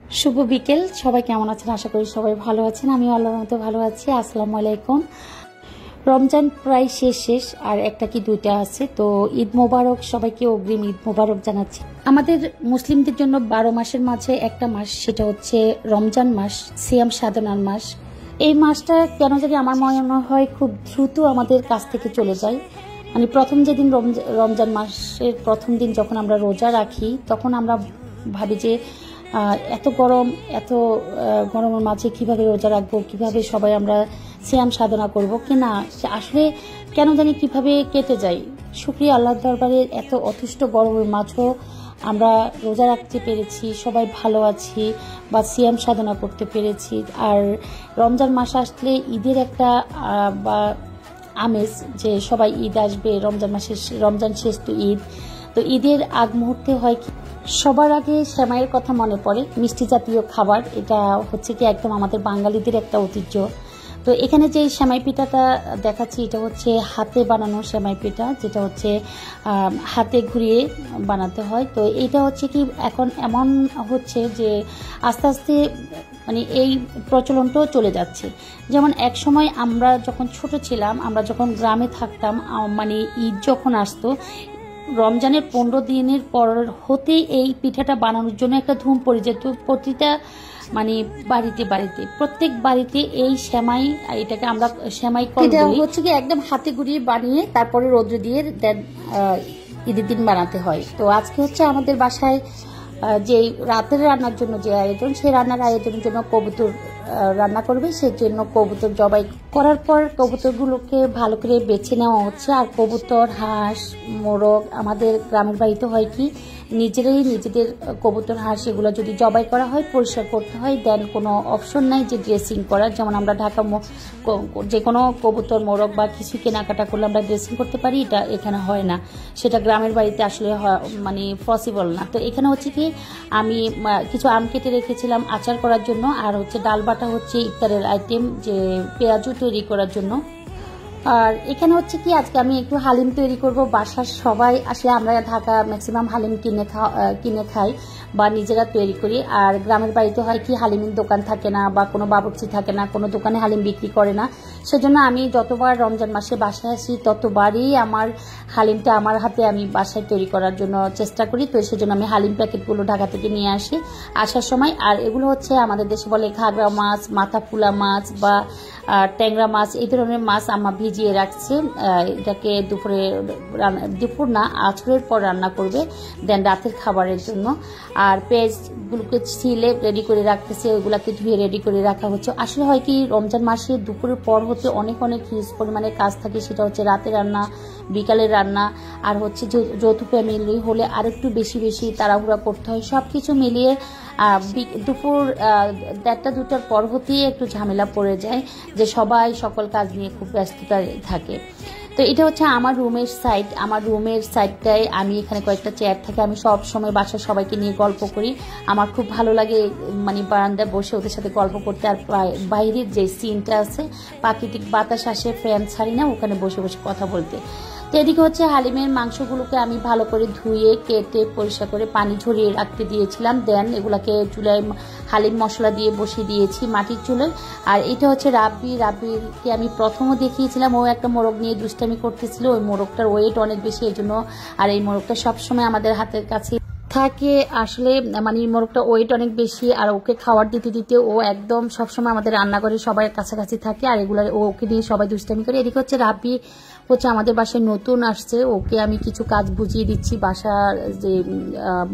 শুভ বিকেল। সবাই কেমন আছেন? আশা করি সবাই ভালো আছেন। আমি আল্লাহর মতো ভালো আছি। আসসালামু আলাইকুম। রমজান প্রায় শেষ আর একটা কি দুইটা আছে, তো ঈদ মোবারক, সবাইকে অগ্রিম ঈদ মোবারক জানাচ্ছি। আমাদের মুসলিমদের জন্য 12 মাসের মাঝে একটা মাস, সেটা হচ্ছে রমজান মাস, সিয়াম সাধনার মাস। এই মাসটা কেন জানি আমার মনে হয় খুব দ্রুত আমাদের কাছ থেকে চলে যায়। মানে প্রথম যেদিন রমজান মাসের প্রথম দিন যখন আমরা রোজা রাখি, তখন আমরা ভাবি যে এত গরমের মাঝে কিভাবে রোজা রাখবো, কিভাবে সবাই আমরা সিয়াম সাধনা করব কিনা, আসলে কেন জানি কিভাবে কেটে যায়। শুকরিয়া আল্লাহর দরবারে, এত অতিষ্ঠ গরমের মাঝেও আমরা রোজা রাখতে পেরেছি, সবাই ভালো আছি বা সিয়াম সাধনা করতে পেরেছি। আর রমজান মাস আসলে ঈদের একটা বা আমেজ, যে সবাই ঈদ আসবে, রমজান শেষ তো ঈদ। তো ঈদের আগ মুহূর্তে হয় কি, সবার আগে সেমাইয়ের কথা মনে পড়ে। মিষ্টি জাতীয় খাবার, এটা হচ্ছে কি একদম আমাদের বাঙালিদের একটা ঐতিহ্য। তো এখানে যে সেমাই পিঠাটা দেখাচ্ছি, এটা হচ্ছে হাতে বানানো সেমাই পিঠা, যেটা হচ্ছে হাতে ঘুরিয়ে বানাতে হয়। তো এটা হচ্ছে কি এখন এমন হচ্ছে যে আস্তে আস্তে মানে এই প্রচলনটাও চলে যাচ্ছে। যেমন এক সময় আমরা যখন ছোট ছিলাম, আমরা যখন গ্রামে থাকতাম, মানে ঈদ যখন আসতো, রমজানের 15 দিনের পর হতেই এই পিঠাটা বানানোর জন্য একটা ধুম পড়ে যেত। প্রতিটা মানে বাড়িতে প্রত্যেক বাড়িতে এই সেমাই, এটাকে আমরা সেমাই এটা হচ্ছে কি একদম হাতে গুঁড়িয়ে বানিয়ে তারপরে রোদ্রে দিয়ে দেন ঈদের দিন বানাতে হয়। তো আজকে হচ্ছে আমাদের বাসায় যে রাতের রান্নার জন্য যে আয়োজন, সেই রান্নার আয়োজনের জন্য কবুতর রান্না করবে। সেজন্য কবুতর জবাই করার পর কবুতরগুলোকে ভালো করে বেছে নেওয়া হচ্ছে। আর কবুতর, হাঁস, মোরগ, আমাদের গ্রামের বাড়িতে হয় কি নিজেদের কবুতর, হাঁস এগুলো যদি জবাই করা হয় পরিষ্কার করতে হয়, দেন কোনো অপশন নাই যে ড্রেসিং করার। যেমন আমরা ঢাকা যে কোনো কবুতর, মোরগ বা কিছু কেনাকাটা করলে আমরা ড্রেসিং করতে পারি, এটা এখানে হয় না। সেটা গ্রামের বাড়িতে আসলে মানে পসিবল না। তো এখানে হচ্ছে কি আমি কিছু আম কেটে রেখেছিলাম আচার করার জন্য, আর হচ্ছে ডাল বাটা হচ্ছে ইফতারের আইটেম, যে পেঁয়াজু তৈরি করার জন্য। আর এখানে হচ্ছে কি আজকে আমি একটু হালিম তৈরি করব। বাসার সবাই আসলে আমরা ঢাকা ম্যাক্সিমাম হালিম কিনে খাই বা নিজেরা তৈরি করি। আর গ্রামের বাড়িতে হয় কি হালিমের দোকান থাকে না বা কোনো বাবুর্চি থাকে না, কোনো দোকানে হালিম বিক্রি করে না। সেজন্য আমি যতবার রমজান মাসে বাসায় আসি ততবারই আমার হালিমটা আমার হাতে আমি বাসায় তৈরি করার জন্য চেষ্টা করি। তো সেজন্য আমি হালিম প্যাকেটগুলো ঢাকা থেকে নিয়ে আসি আসার সময়। আর এগুলো হচ্ছে আমাদের দেশে বলে ঘাগরা মাছ, মাথা ফুলা মাছ বা ট্যাংরা মাছ, এই ধরনের মাছ আম্মা ভিজিয়ে রাখছে। এটাকে দুপুর না আছরের পর রান্না করবে, দেন রাতের খাবারের জন্য। আর পেঁয়াজগুলোকে ছিলে রেডি করে রাখতেছে, ওইগুলাকে ধুয়ে রেডি করে রাখা হচ্ছে। আসলে হয় কি রমজান মাসে দুপুরের পর হতে অনেক হিউজ পরিমাণে কাজ থাকে, সেটা হচ্ছে রাতের রান্না, বিকালের রান্না, আর হচ্ছে যৌথ ফ্যামিলি হলে আরেকটু বেশি তাড়াহুড়া করতে হয়। সব কিছু মিলিয়ে দুপুর 1টা-2টার পর হতেই একটু ঝামেলা পড়ে যায়, যে সবাই সকল কাজ নিয়ে খুব ব্যস্ততা থাকে। তো এটা হচ্ছে আমার রুমের সাইড। আমার রুমের সাইডটায় আমি এখানে কয়েকটা চেয়ার থাকে, আমি সব সময় বাসার সবাইকে নিয়ে গল্প করি। আমার খুব ভালো লাগে মানে বারান্দায় বসে ওদের সাথে গল্প করতে। আর বাইরের যে সিনটা আছে, প্রাকৃতিক বাতাস আসে, ফ্যান ছাড়ি না, ওখানে বসে কথা বলতে। তো এদিকে হচ্ছে হালিমের মাংসগুলোকে আমি ভালো করে ধুয়ে কেটে পরিষ্কার করে পানি ঝরিয়ে রাখতে দিয়েছিলাম। দেন এগুলাকে চুলায় হালিম মশলা দিয়ে বসিয়ে দিয়েছি মাটির চুলায়। আর এটা হচ্ছে রাব্বিকে আমি প্রথমও দেখিয়েছিলাম, ও একটা মোরগ নিয়ে দুষ্টামি করতেছিল। ওই মোরগটার ওয়েট অনেক বেশি, এই জন্য। আর এই মোরগটা সবসময় আমাদের হাতের কাছে থাকে। আসলে মানে মোরগটা ওয়েট অনেক বেশি, আর ওকে খাবার দিতে ও একদম সবসময় আমাদের রান্নাঘরে সবাই কাছাকাছি থাকে। আর এগুলো ওকে নিয়ে সবাই দুষ্টামি করে। এদিকে হচ্ছে রাব্বি হচ্ছে আমাদের বাসায় নতুন আসছে, ওকে আমি কিছু কাজ বুঝিয়ে দিচ্ছি। বাসার যে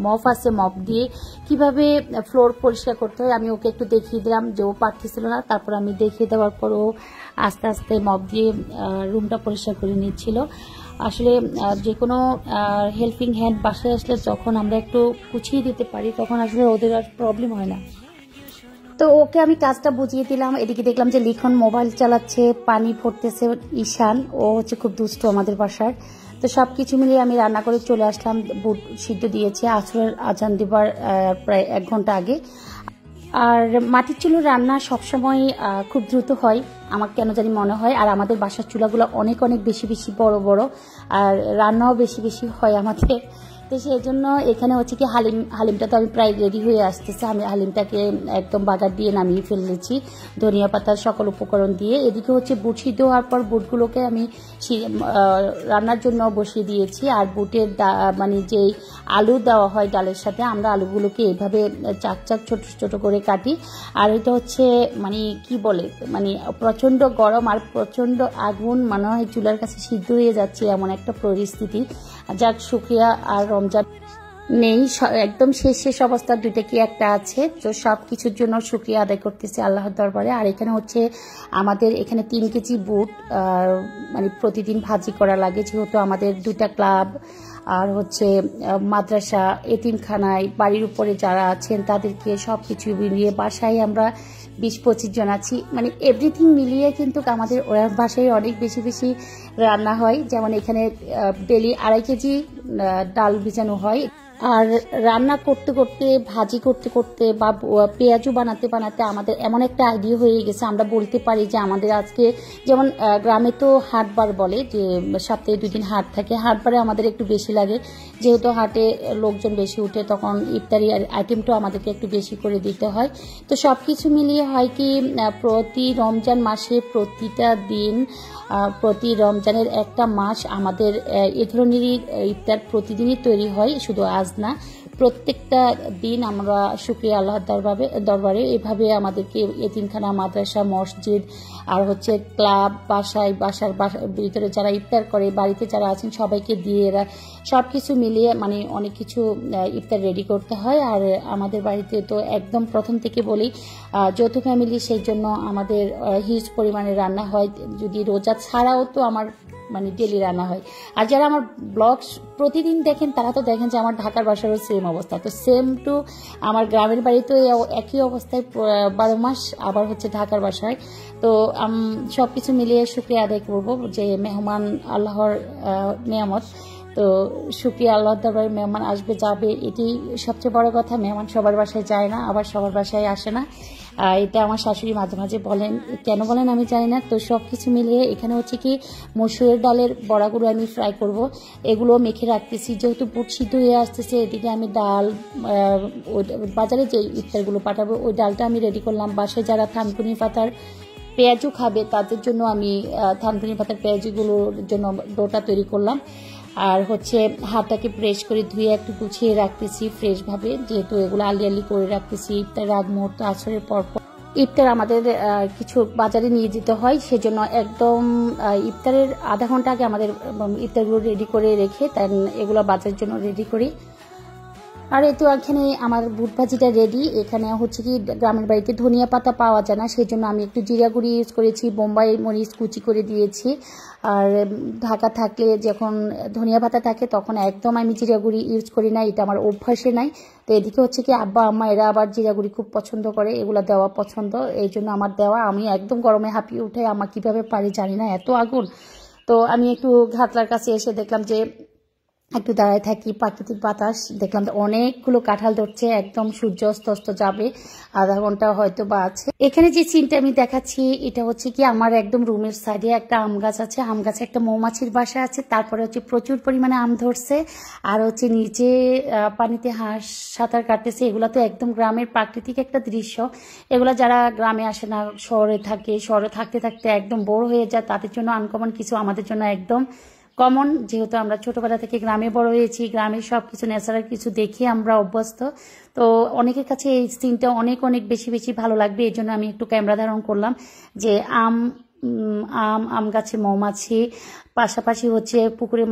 মপ আছে, মপ দিয়ে কিভাবে ফ্লোর পরিষ্কার করতে হয় আমি ওকে একটু দেখিয়ে দিলাম, যে ও পারতেছিল না। তারপর আমি দেখিয়ে দেওয়ার পর ও আস্তে আস্তে মপ দিয়ে রুমটা পরিষ্কার করে নিচ্ছিল। আসলে যে কোনো হেল্পিং হ্যান্ড বাসায় আসলে যখন আমরা একটু গুছিয়ে দিতে পারি, তখন আসলে ওদের আর প্রবলেম হয় না। তো ওকে আমি কাজটা বুঝিয়ে দিলাম। এদিকে দেখলাম যে লিখন মোবাইল চালাচ্ছে, পানি ভরতেছে। ঈশান, ও হচ্ছে খুব দুষ্ট আমাদের বাসার। তো সব কিছু মিলিয়ে আমি রান্না করে চলে আসলাম। বুট সিদ্ধ দিয়েছি আসরের আজান দিবার প্রায় 1 ঘন্টা আগে। আর মাটির চুলোর রান্না সবসময় খুব দ্রুত হয়, আমার কেন জানি মনে হয়। আর আমাদের বাসার চুলাগুলো অনেক বেশি বড়, আর রান্নাও বেশি হয় আমাদের। তো সেই জন্য এখানে হচ্ছে কি হালিমটা তো আমি প্রায় রেডি হয়ে আসতেছে। আমি হালিমটাকে একদম বাগার দিয়ে নামিয়ে ফেলেছি ধনিয়া পাতার সকল উপকরণ দিয়ে। এদিকে হচ্ছে বুট সিদ্ধ হওয়ার পর বুটগুলোকে আমি রান্নার জন্য বসিয়ে দিয়েছি। আর বুটের মানে যেই আলু দেওয়া হয় ডালের সাথে, আমরা আলুগুলোকে এইভাবে চাক চাক ছোট ছোট করে কাটি। আর এটা হচ্ছে মানে কি বলে, মানে প্রচণ্ড গরম আর প্রচণ্ড আগুন, মনে হয় চুলার কাছে সিদ্ধ হয়ে যাচ্ছে এমন একটা পরিস্থিতি। যাক শুকরিয়া, আর রমজান নেই, একদম শেষ অবস্থার দুইটা কি একটা আছে। তো সব কিছুর জন্য শুকরিয়া আদায় করতেছি আল্লাহর দরবারে। আর এখানে হচ্ছে আমাদের এখানে 3 কেজি বুট মানে প্রতিদিন ভাজি করা লাগে, যেহেতু আমাদের 2টা ক্লাব আর হচ্ছে মাদ্রাসা, এতিমখানায়, বাড়ির উপরে যারা আছেন তাদেরকে সব কিছু মিলিয়ে বাসায় আমরা 20-25 জন আছি, মানে এভরিথিং মিলিয়ে কিন্তু আমাদের বাসায় অনেক বেশি বেশি রান্না হয়। যেমন এখানে ডেলি 2.5 কেজি ডাল ভিজানো হয়। আর রান্না করতে করতে, ভাজি করতে করতে বা পেঁয়াজু বানাতে বানাতে আমাদের এমন একটা আইডিয়া হয়ে গেছে, আমরা বলতে পারি যে আমাদের আজকে যেমন গ্রামে তো হাটবার বলে, যে সপ্তাহে 2 দিন হাট থাকে। হাটবারে আমাদের একটু বেশি লাগে, যেহেতু হাটে লোকজন বেশি উঠে, তখন ইফতারি আইটেমটাও আমাদেরকে একটু বেশি করে দিতে হয়। তো সব কিছু মিলিয়ে হয় কি, প্রতি রমজান মাসে প্রতিটা দিন, প্রতি রমজানের একটা মাস আমাদের এ ধরনেরই ইফতার প্রতিদিনই তৈরি হয়, শুধু আজ না, প্রত্যেকটা দিন। আমরা শুকরিয়া আল্লাহর দরবারে এভাবে আমাদেরকে এতিমখানা, মাদ্রাসা, মসজিদ আর হচ্ছে ক্লাব, বাসার ভিতরে যারা ইফতার করে, বাড়িতে যারা আছেন সবাইকে দিয়ে এরা সব কিছু মিলিয়ে মানে অনেক কিছু ইফতার রেডি করতে হয়। আর আমাদের বাড়িতে তো একদম প্রথম থেকে বলি যৌথ ফ্যামিলি, সেই জন্য আমাদের হিউজ পরিমাণে রান্না হয়। যদি রোজা ছাড়াও তো আমার মানে ডেলি রান্না হয়। আর যারা আমার ব্লগস প্রতিদিন দেখেন তারা তো দেখেন যে আমার ঢাকার বাসারও সেম অবস্থা, তো সেম টু আমার গ্রামের বাড়িতে একই অবস্থায় 12 মাস, আবার হচ্ছে ঢাকার বাসায়। তো সব কিছু মিলিয়ে শুকরিয়া আদায় করব যে মেহমান আল্লাহর নিয়ামত। তো শুকরিয়া আল্লাহর দরবারে, মেহমান আসবে যাবে, এটি সবচেয়ে বড় কথা। মেহমান সবার বাসায় যায় না, আবার সবার বাসায় আসে না, এটা আমার শাশুড়ি মাঝে মাঝে বলেন, কেন বলেন আমি জানি না। তো সব কিছু মিলিয়ে এখানে হচ্ছে কি মসুরের ডালের বড়াগুলো আমি ফ্রাই করব, এগুলো মেখে রাখতেছি। যেহেতু বুট সিদ্ধ হয়ে আসতেছে, এদিকে আমি ডাল, বাজারে যে ইফতারগুলো পাঠাবো ওই ডালটা আমি রেডি করলাম। বাসায় যারা থানকুনি পাতার পেঁয়াজু খাবে তাদের জন্য আমি থানকুনি পাতার পেঁয়াজুগুলোর জন্য ডোটা তৈরি করলাম। আর হচ্ছে হাতটাকে প্রেস করে ধুয়ে একটু গুছিয়ে রাখতেছি ফ্রেশভাবে, যেহেতু এগুলো আলি করে রাখতেছি। ইফতার আগ মুহূর্ত আসরের পর ইফতার আমাদের কিছু বাজারে নিয়ে যেতে হয়, সেজন্য একদম ইফতারের আধা ঘন্টা আগে আমাদের ইফতারগুলো রেডি করে রেখে তাই এগুলো বাজারের জন্য রেডি করি। আর এই তো এখানে আমার বুট ভাজিটা রেডি। এখানে হচ্ছে কি গ্রামের বাড়িতে ধনিয়া পাতা পাওয়া যায় না, সেই জন্য আমি একটু জিরা গুঁড়ি ইউজ করেছি, বোম্বাই মরিচ কুচি করে দিয়েছি। আর ঢাকা থাকলে যখন ধনিয়া পাতা থাকে তখন একদম আমি জিরা গুঁড়ি ইউজ করি না, এটা আমার অভ্যাসে নাই। তো এদিকে হচ্ছে কি আব্বা আম্মা এরা আবার জিরা গুঁড়ি খুব পছন্দ করে, এগুলো দেওয়া পছন্দ, এই জন্য আমার দেওয়া। আমি একদম গরমে হাঁপিয়ে উঠে, আমার কিভাবে পারি জানি না, এত আগুন। তো আমি একটু ঘাটলার কাছে এসে দেখলাম যে একটু দাঁড়ায় থাকি, প্রাকৃতিক বাতাস, দেখলাম অনেকগুলো কাঁঠাল ধরছে, একদম সূর্য অস্ত যাবে, আধা ঘন্টা হয়তো বা আছে। এখানে যে সিনটা আমি দেখাচ্ছি এটা হচ্ছে কি আমার একদম রুমের সাইডে একটা আম গাছ আছে, আম গাছে একটা মৌমাছির বাসা আছে, তারপরে হচ্ছে প্রচুর পরিমাণে আম ধরছে। আর হচ্ছে নিচে পানিতে হাঁস সাঁতার কাটতেছে। এগুলো তো একদম গ্রামের প্রাকৃতিক একটা দৃশ্য। এগুলা যারা গ্রামে আসে না, শহরে থাকে, শহরে থাকতে থাকতে একদম বোর হয়ে যায়, তাদের জন্য আনকমন কিছু, আমাদের জন্য একদম কমন। যেহেতু আমরা ছোটবেলা থেকে গ্রামে বড় হয়েছি, গ্রামের সব কিছু ন্যাচারাল কিছু দেখে আমরা অভ্যস্ত। তো অনেকের কাছে এই সিনটা অনেক অনেক বেশি বেশি ভালো লাগবে, এই জন্য আমি একটু ক্যামেরা ধারণ করলাম যে আম গাছে মৌমাছি, পাশাপাশি হচ্ছে পুকুরে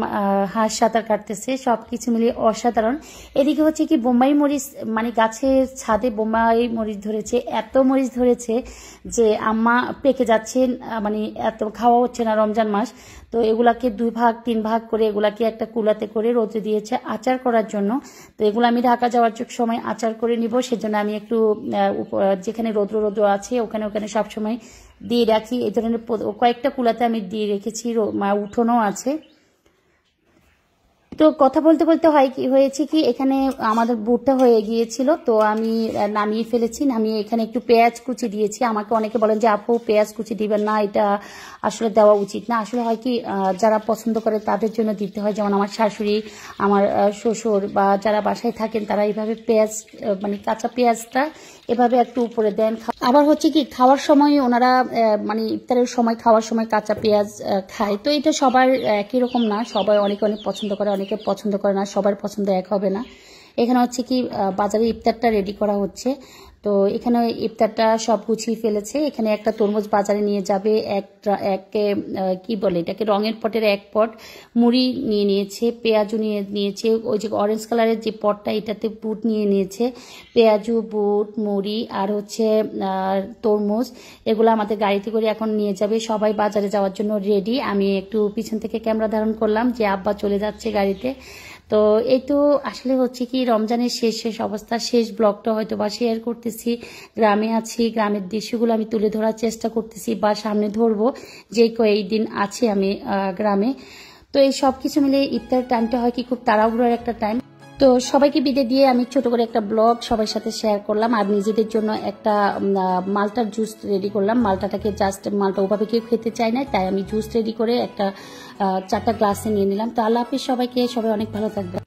হাঁস সাঁতার কাটতেছে, সবকিছু মিলিয়ে অসাধারণ। এদিকে হচ্ছে কি বোম্বাই মরিচ, মানে গাছের ছাদে বোম্বাই মরিচ ধরেছে, এত মরিচ ধরেছে যে আম্মা পেকে যাচ্ছে, মানে এত খাওয়া হচ্ছে না রমজান মাস। তো এগুলাকে 2 ভাগ 3 ভাগ করে এগুলাকে একটা কুলাতে করে রোদে দিয়েছে আচার করার জন্য। তো এগুলো আমি ঢাকা যাওয়ার সময় আচার করে নিব, সেজন্য আমি একটু যেখানে রৌদ্র আছে ওখানে সবসময় দিয়ে রাখি। এই ধরনের কয়েকটা কুলাতে আমি দিয়ে রেখেছি, উঠোনও আছে। তো কথা বলতে বলতে হয়েছে কি এখানে আমাদের বুটটা হয়ে গিয়েছিল, তো আমি নামিয়ে ফেলেছি। নামিয়ে এখানে একটু পেঁয়াজ কুচি দিয়েছি। আমাকে অনেকে বলেন যে আপু পেঁয়াজ কুচি দিবেন না, এটা আসলে দেওয়া উচিত না। আসলে হয় কি যারা পছন্দ করে তাদের জন্য দিতে হয়, যেমন আমার শাশুড়ি, আমার শ্বশুর বা যারা বাসায় থাকেন তারা এইভাবে পেঁয়াজ মানে কাঁচা পেঁয়াজটা এভাবে একটু উপরে দেন। আবার হচ্ছে কি খাওয়ার সময় ওনারা মানে ইফতারের সময় খাওয়ার সময় কাঁচা পেঁয়াজ খায়। তো এটা সবার একই রকম না, সবাই অনেকে অনেক পছন্দ করে, অনেকে পছন্দ করে না, সবার পছন্দ এক হবে না। এখানে হচ্ছে কি বাজারে ইফতারটা রেডি করা হচ্ছে। তো এখানে ইফতারটা সব গুছিয়ে ফেলেছে। এখানে একটা তরমুজ বাজারে নিয়ে যাবে, কি বলে এটাকে, রঙের পটের এক পট মুড়ি নিয়ে নিয়েছে, পেঁয়াজু নিয়ে নিয়েছে, ওই যে অরেঞ্জ কালারের যে পটটা এটাতে বুট নিয়ে নিয়েছে, পেঁয়াজু, বুট, মুড়ি আর হচ্ছে তরমুজ, এগুলো আমাদের গাড়িতে করে এখন নিয়ে যাবে। সবাই বাজারে যাওয়ার জন্য রেডি। আমি একটু পিছন থেকে ক্যামেরা ধারণ করলাম যে আব্বা চলে যাচ্ছে গাড়িতে। তো এই তো আসলে হচ্ছে কি রমজানের শেষ অবস্থা, শেষ ব্লগটা হয়তো বা শেয়ার করতেছি। গ্রামে আছি, গ্রামের দৃশ্যগুলো আমি তুলে ধরার চেষ্টা করতেছি বা সামনে ধরবো, যে কয়েকদিন আছি আমি গ্রামে। তো এই সব কিছু মিলে ইফতার টাইমটা হয় কি খুব তাড়াহুড়োর একটা টাইম। তো সবাইকে বিদায় দিয়ে আমি ছোট করে একটা ব্লগ সবার সাথে শেয়ার করলাম, আর নিজেদের জন্য একটা মালটার জুস রেডি করলাম। মালটাটাকে জাস্ট মালটা ওভাবে কেউ খেতে চায় না, তাই আমি জুস রেডি করে একটা 4টা গ্লাসে নিয়ে নিলাম। তো আল্লাহ হাফিজ সবাইকে, সবাই অনেক ভালো থাকবে।